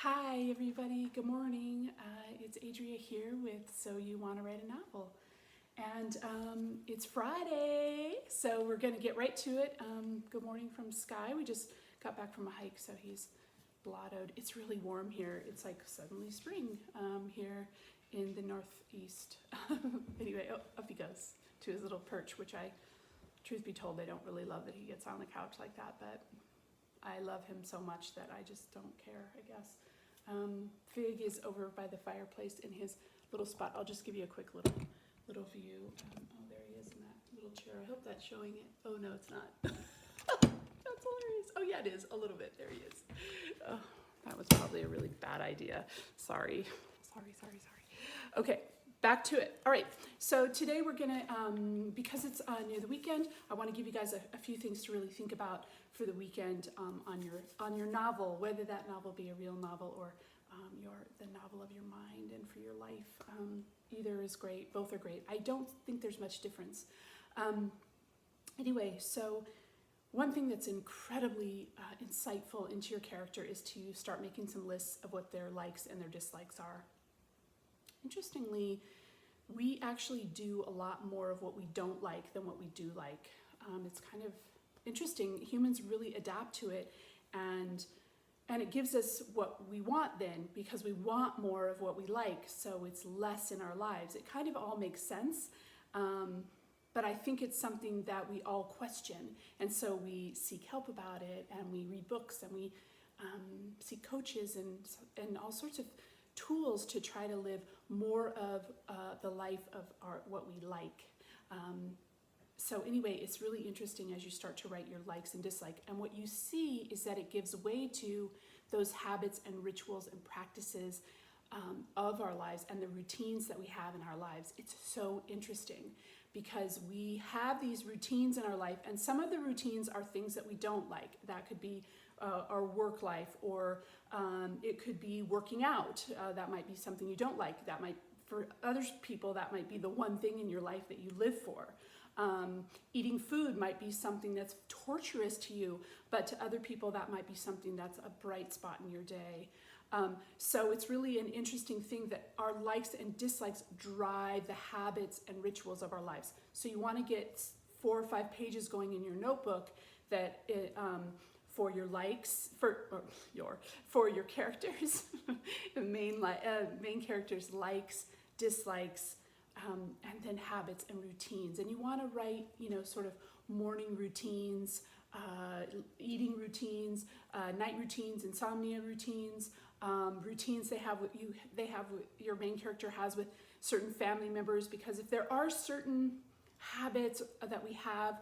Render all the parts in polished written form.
Hi everybody, good morning. It's Adria here with So You Want to Write a Novel. And it's Friday, so we're going to get right to it. Good morning from Sky. We just got back from a hike, so he's blottoed. It's really warm here. It's like suddenly spring here in the northeast. Anyway, up he goes to his little perch, which truth be told, I don't really love that he gets on the couch like that, but I love him so much that I just don't care, I guess. Fig is over by the fireplace in his little spot. I'll just give you a quick little view. Oh, there he is in that little chair. I hope that's showing it. Oh, no, it's not. That's hilarious. Oh, yeah, it is. A little bit. There he is. Oh, that was probably a really bad idea. Sorry. Okay, back to it. All right, so today we're gonna, because it's near the weekend, I wanna give you guys a few things to really think about for the weekend on your novel, whether that novel be a real novel or the novel of your mind and for your life. Either is great, both are great. I don't think there's much difference. Anyway, so one thing that's incredibly insightful into your character is to start making some lists of what their likes and their dislikes are. Interestingly, we actually do a lot more of what we don't like than what we do like. It's kind of interesting. Humans really adapt to it, and it gives us what we want then, because we want more of what we like, so it's less in our lives. It kind of all makes sense, but I think it's something that we all question, and so we seek help about it, and we read books, and we seek coaches and all sorts of tools to try to live more of the life of what we like. So anyway, it's really interesting as you start to write your likes and dislikes, and what you see is that it gives way to those habits and rituals and practices of our lives and the routines that we have in our lives. It's so interesting because we have these routines in our life, and some of the routines are things that we don't like. That could be our work life, or it could be working out. That might be something you don't like. That might, for other people, that might be the one thing in your life that you live for. Eating food might be something that's torturous to you, but to other people that might be something that's a bright spot in your day. So it's really an interesting thing that our likes and dislikes drive the habits and rituals of our lives. So you want to get 4 or 5 pages going in your notebook that for your likes, for your characters, the main characters' likes, dislikes, and then habits and routines. And you want to write, sort of morning routines, eating routines, night routines, insomnia routines, routines they have your main character has with certain family members, because if there are certain habits that we have,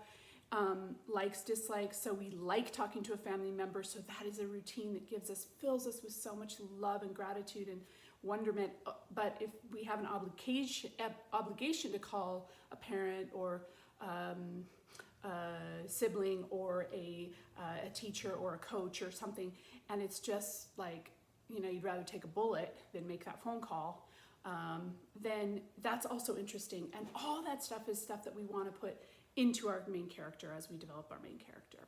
likes, dislikes, so we like talking to a family member, so that is a routine that fills us with so much love and gratitude and wonderment. But if we have an obligation to call a parent or a sibling or a teacher or a coach or something, and it's just like, you'd rather take a bullet than make that phone call, then that's also interesting. And all that stuff is stuff that we want to put into our main character as we develop our main character.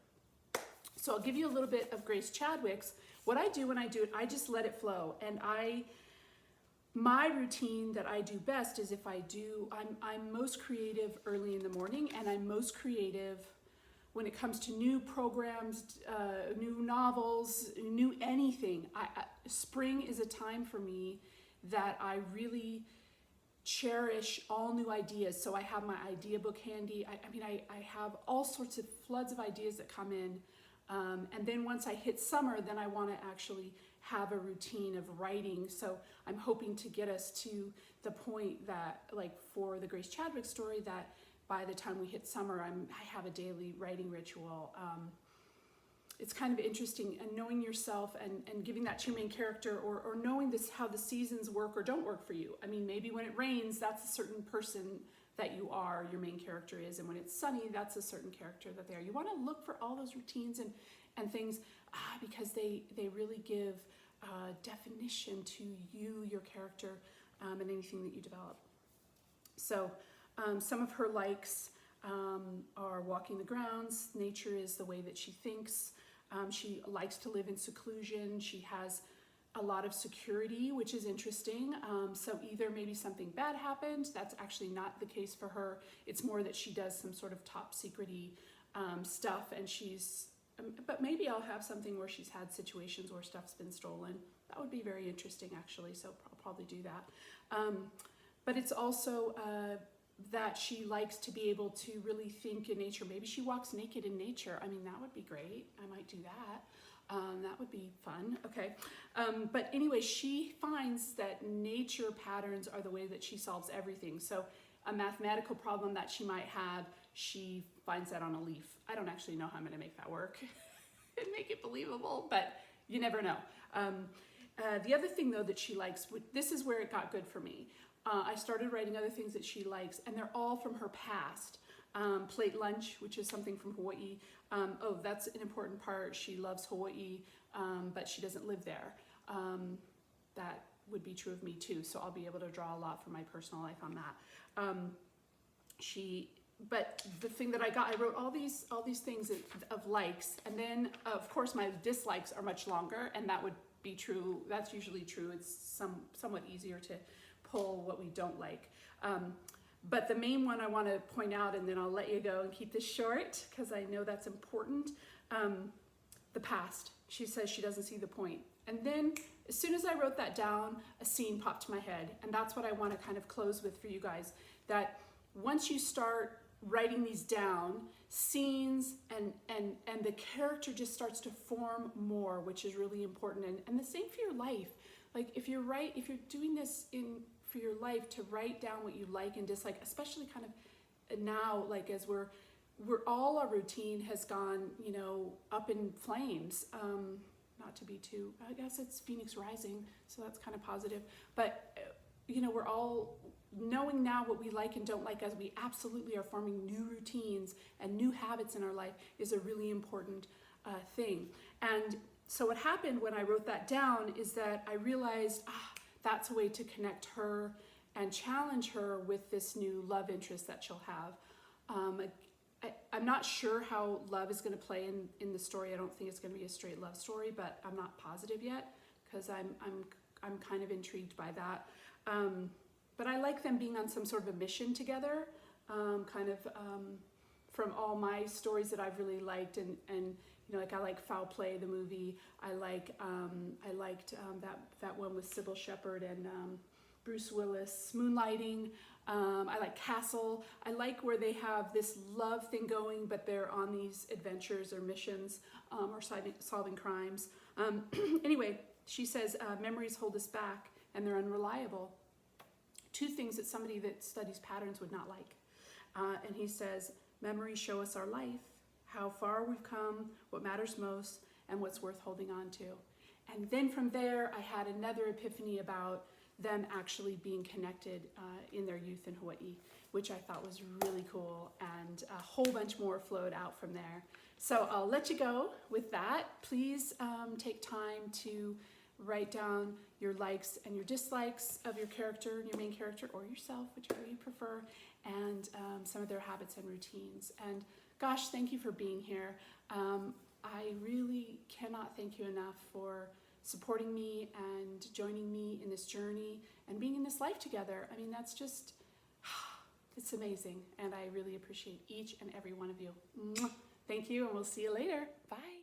So I'll give you a little bit of Grace Chadwick's. What I do when I do it, I just let it flow. And my routine that I do best is I'm most creative early in the morning, and I'm most creative when it comes to new programs, new novels, new anything. Spring is a time for me that I really cherish all new ideas. So I have my idea book handy. I have all sorts of floods of ideas that come in. And then once I hit summer, then I want to actually have a routine of writing. So I'm hoping to get us to the point that, like for the Grace Chadwick story, that by the time we hit summer, I have a daily writing ritual. It's kind of interesting, and knowing yourself and giving that to your main character, or knowing how the seasons work or don't work for you. I mean, maybe when it rains, that's a certain person that you are, your main character is, and when it's sunny, that's a certain character that they are. You want to look for all those routines and things because they really give definition to you, your character, and anything that you develop. So some of her likes are walking the grounds. Nature is the way that she thinks. She likes to live in seclusion. She has a lot of security, which is interesting. So either maybe something bad happened, that's actually not the case for her. It's more that she does some sort of top secret-y stuff, and but maybe I'll have something where she's had situations where stuff's been stolen. That would be very interesting, actually, so I'll probably do that. But it's also that she likes to be able to really think in nature. Maybe she walks naked in nature. I mean, that would be great. I might do that. That would be fun. Okay. But anyway, she finds that nature patterns are the way that she solves everything. So a mathematical problem that she might have, she finds that on a leaf. I don't actually know how I'm going to make that work and make it believable, but you never know. The other thing, though, that she likes, this is where it got good for me. I started writing other things that she likes, and they're all from her past. Plate lunch, which is something from Hawaii. Oh, that's an important part. She loves Hawaii, but she doesn't live there. That would be true of me too, so I'll be able to draw a lot from my personal life on that. But the thing that I wrote all these things of likes, and then of course my dislikes are much longer, and that would be true. That's usually true. It's somewhat easier to pull what we don't like. But the main one I want to point out, and then I'll let you go and keep this short because I know that's important. The past. She says she doesn't see the point. And then as soon as I wrote that down, a scene popped to my head. And that's what I want to kind of close with for you guys. That once you start writing these down, scenes and the character just starts to form more, which is really important. And the same for your life. Like if you're doing this for your life, to write down what you like and dislike, especially kind of now, like as we're all our routine has gone, up in flames. Not to be too, I guess it's Phoenix Rising, so that's kind of positive. But, we're all knowing now what we like and don't like as we absolutely are forming new routines and new habits in our life is a really important thing. And so what happened when I wrote that down is that I realized, that's a way to connect her and challenge her with this new love interest that she'll have. I'm not sure how love is going to play in the story. I don't think it's going to be a straight love story, but I'm not positive yet because I'm kind of intrigued by that. But I like them being on some sort of a mission together, from all my stories that I've really liked, and like I like Foul Play, the movie. I liked that one with Sybil Shepherd and Bruce Willis, Moonlighting. I like Castle. I like where they have this love thing going, but they're on these adventures or missions or solving crimes. Anyway, she says memories hold us back and they're unreliable. Two things that somebody that studies patterns would not like. And he says, memories show us our life, how far we've come, what matters most, and what's worth holding on to. And then from there, I had another epiphany about them actually being connected in their youth in Hawaii, which I thought was really cool, and a whole bunch more flowed out from there. So I'll let you go with that. Please take time to write down your likes and your dislikes of your character, your main character, or yourself, whichever you prefer, and some of their habits and routines. And gosh, thank you for being here. I really cannot thank you enough for supporting me and joining me in this journey and being in this life together. I mean, that's just, it's amazing. And I really appreciate each and every one of you. Thank you, and we'll see you later. Bye.